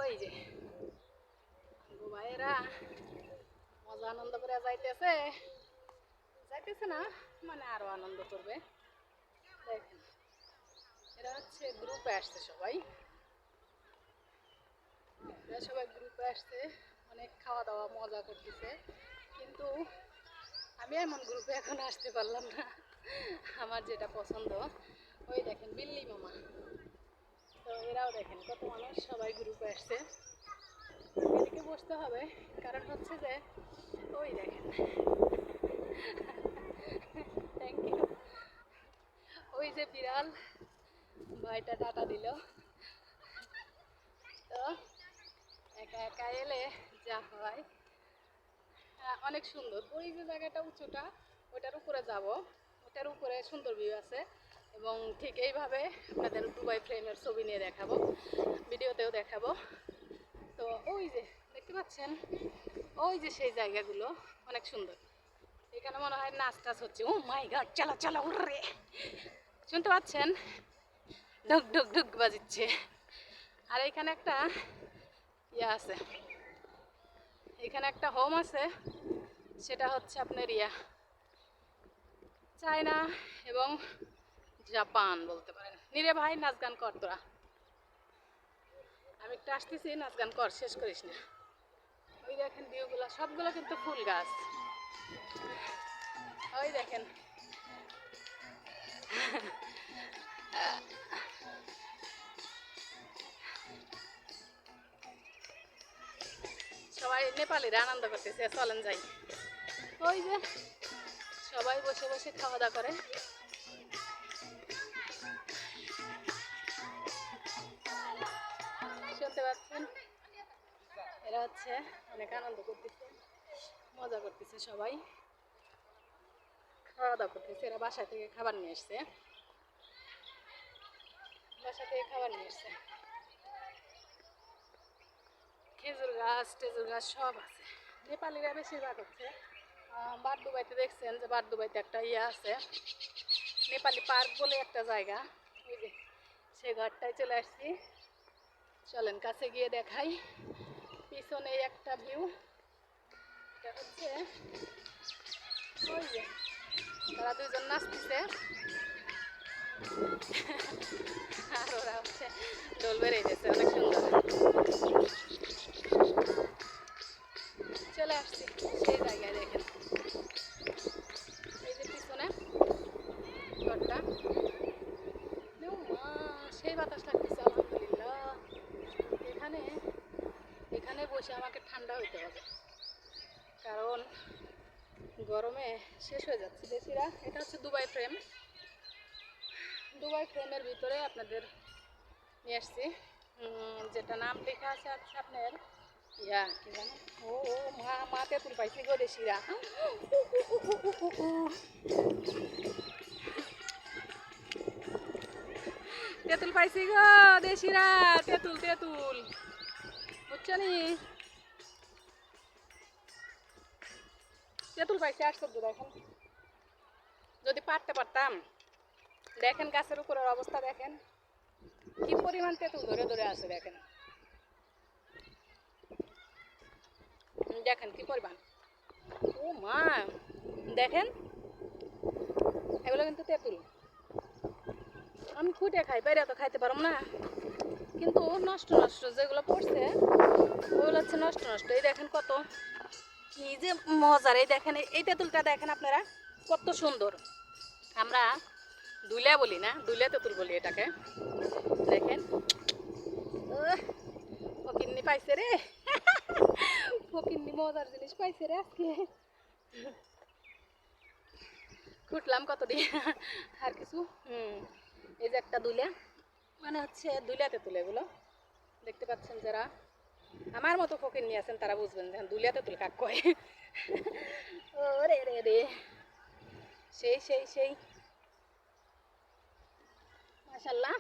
ওই যে ভাইয়েরা মজা আনন্দ করে যাইতেছে যাইতেছে না মানে আরো আনন্দ করবে। দেখেন এরা হচ্ছে গ্রুপে আসছে সবাই, এরা সবাই গ্রুপে আসছে, অনেক খাওয়া দাওয়া মজা করতেছে। কিন্তু আমি এমন গ্রুপে এখন আসতে পারলাম না, আমার যেটা পছন্দ। ওই দেখেন বিল্লি মামা, তো এরাও দেখেন কত মানুষ সবাই গ্রুপে আসছে। এদিকে বসতে হবে কারণ হচ্ছে যে ওই দেখেন থ্যাংক ইউ, ওই যে বিড়াল ভাইটা টাটা দিল। তো একা একা এলে যা হয়, অনেক সুন্দর। ওই যে জায়গাটা উঁচুটা ওটার উপরে যাব, ওটার উপরে সুন্দর ভিউ আছে। এবং ঠিক এইভাবে আপনাদের দুবাই ফ্রেমের ছবি নিয়ে দেখাবো, ভিডিওতেও দেখাবো। তো ওই যে দেখতে পাচ্ছেন ওই যে সেই জায়গাগুলো অনেক সুন্দর। এখানে মনে হয় নাচ টাচ হচ্ছে। ও মাই গড, চালা চালা উড়ে, শুনতে পাচ্ছেন ঢুক ঢুক ঢুক বাজিচ্ছে। আর এখানে একটা ইয়া আছে, এখানে একটা হোম আছে, সেটা হচ্ছে আপনার চায়না এবং জাপান বলতে পারেন। নিরে ভাই নাচ গান কর তোরা, আমি একটু আসতেছি, নাচ গান কর, শেষ করিস না। ওই দেখেন ভিউগুলো সবগুলো কিন্তু ফুল গাছ। ওই দেখেন সবাই নেপালিরা আনন্দ করতেছে, চলেন যাই। ওই যে সবাই বসে বসে খাওয়া দাওয়া করে। শুনতে পাচ্ছেন এরা হচ্ছে অনেক আনন্দ করতেছে, মজা করতেছে, সবাই খাওয়া দাওয়া করতেছে। এরা বাসা থেকে খাবার নিয়ে এসছে, বাসা থেকে খাবার নিয়ে এসছে। খেজুর গাছ টেজুর গাছ সব আছে। নেপালিরা বেশিরভাগ হচ্ছে বারদুবাইতে, দেখছেন যে বারদুবাইতে একটা আছে নেপালি পার্ক বলে একটা জায়গা, ওই যে সেই ঘরটায় চলে আসছি। চলেন কাছে গিয়ে দেখাই। পিছনে একটা ভিউ, এটা হচ্ছে ওই যে তারা দুজন নাচতেছে আর ওরা হচ্ছে ডোল বেড়ে গেছে, অনেক সুন্দর। চলে আসছি সেই জায়গায়, দেখেন এই যে পিছনে ঘরটা, সেই বাতাস লাগতেছে আলহামদুলিল্লাহ। এখানে এখানে বসে আমাকে ঠান্ডা হইতে হবে, কারণ গরমে শেষ হয়ে যাচ্ছে দেশিরা। এটা হচ্ছে দুবাই ফ্রেম, দুবাই ফ্রেমের ভিতরে আপনাদের নিয়ে আসছি, যেটা নাম লেখা আছে আচ্ছা আপনার কি জানো, ও মা মা তেঁতুল পাইছি গো দেশিরা। তেঁতুল পাইছি গো দেশিরা, তেঁতুল তেঁতুল বুঝছো নি, তেঁতুল পাইছি। আশ্চর্য দেখেন, যদি পারতে পারতাম। দেখেন গাছের উপরের অবস্থা দেখেন, কি পরিমাণ তেঁতুল ধরে ধরে আছে। দেখেন দেখেন কি পরিমাণ, ও মা দেখেন, এগুলো কিন্তু তেঁতুল। আমি ফুটে খাই, বাইরে তো খাইতে পারবো না, কিন্তু নষ্ট নষ্ট যেগুলো পড়ছে ওগুলো হচ্ছে নষ্ট নষ্ট। এই দেখেন কত কি যে মজার, এই দেখেন এই তেঁতুলটা দেখেন আপনারা কত সুন্দর। আমরা দুলিয়া বলি না, দুলিয়া তেঁতুল বলি এটাকে। দেখেন ফকিন্নি পাইছে রে, ফকিন্নি মজার জিনিস পাইছে রে আজকে। খুঁটলাম কত দিয়ে আর কিছু। এই যে একটা দুলিয়া, মানে হচ্ছে দুলিয়া তেঁতুল। এগুলো দেখতে পাচ্ছেন, যারা আমার মতো ফকিন্নি আছেন তারা বুঝবেন যে দুলিয়া তেঁতুল কাক কয়। ও রে রে রে, সেই সেই সেই, মাশাল্লাহ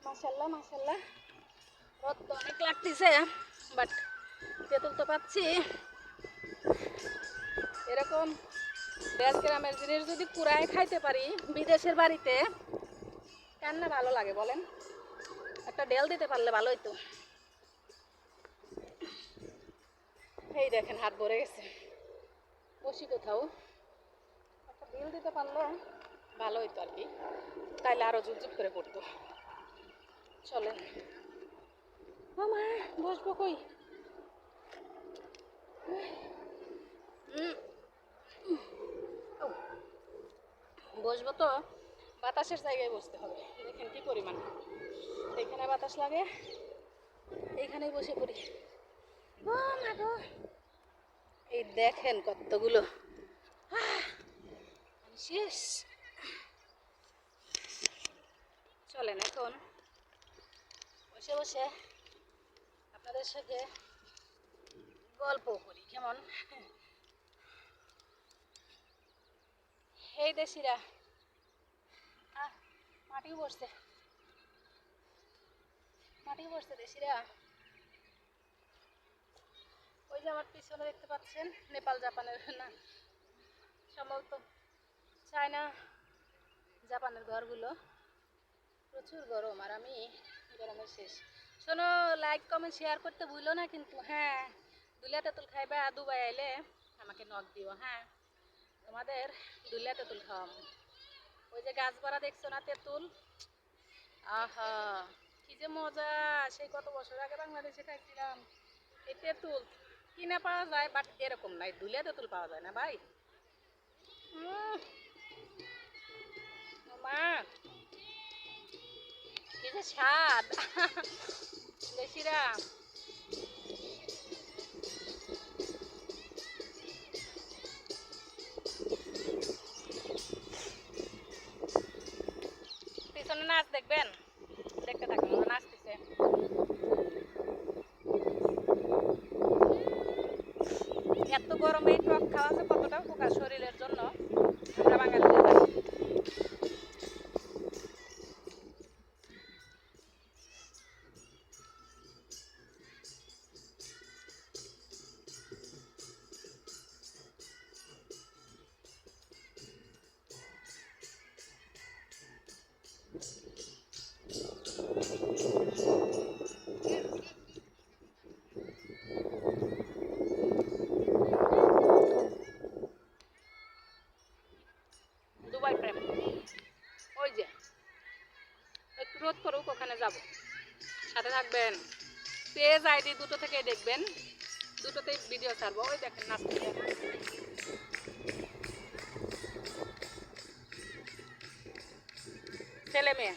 মাশাল্লাহ মাশাল্লাহ। রোদ তো অনেক লাগতেছে, বাট তেঁতুল তো পাচ্ছি। এরকম দেশ গ্রামের জিনিস যদি কুড়ায় খাইতে পারি বিদেশের বাড়িতে, কেন না ভালো লাগে বলেন? একটা ডেল দিতে পারলে ভালো হইতো। এই দেখেন হাত ভরে গেছে। বসি কোথাও, একটা বিল দিতে পারলে ভালো হইতো আর কি, তাইলে আরো ঝুপঝুপ করে পড়তো। চলেন। মা বসবো কই? বসবো তো বাতাসের জায়গায় বসতে হবে। দেখেন কি পরিমাণ, এখানে বাতাস লাগে, এইখানেই বসে পড়ি। ও মা গো, এই দেখেন কতগুলো শেষ। চলেন এখন বসে বসে আপনাদের সাথে গল্প করি কেমন। এই দেশিরা মাটিও বসছে, মাটিও বসছে দেশিরা। ওই যে আমার পিছনে দেখতে পাচ্ছেন নেপাল জাপানের, না সম্ভবত চায়না জাপানের ঘরগুলো। প্রচুর গরম আর আমি গরমের শেষ। শোনো, লাইক কমেন্ট শেয়ার করতে ভুলো না কিন্তু। হ্যাঁ, দুলিয়া তেঁতুল খাইবা, দুবাই আইলে আমাকে নক দিও। হ্যাঁ, তোমাদের দুলিয়া তেঁতুল খাওয়াম। ওই যে গাছ ভরা দেখছো না তেঁতুল, আহা কি যে মজা। সেই কত বছর আগে বাংলাদেশে খাইছিলাম এই তেঁতুল। কিনে পাওয়া যায় বাট এরকম নাই, দুলিয়া তেঁতুল পাওয়া যায় না ভাই। মা কি যে স্বাদ দেশিরা। পিছনে নাচ দেখবেন, দেখতে থাকুন, নাচতেছে। এত গরমে টক খাওয়া যে কতটা উপকার শরীরের জন্য আমরা বাঙালিরা জানি। দুবাই প্রেম, ওই যে একটু রোদ করুক ওখানে যাব, সাথে থাকবেন। পেজ আইডি দুটো থেকে দেখবেন, দুটোতেই ভিডিও ছাড়বো। ওই দেখেন নাচতেছে ছেলে মেয়ে।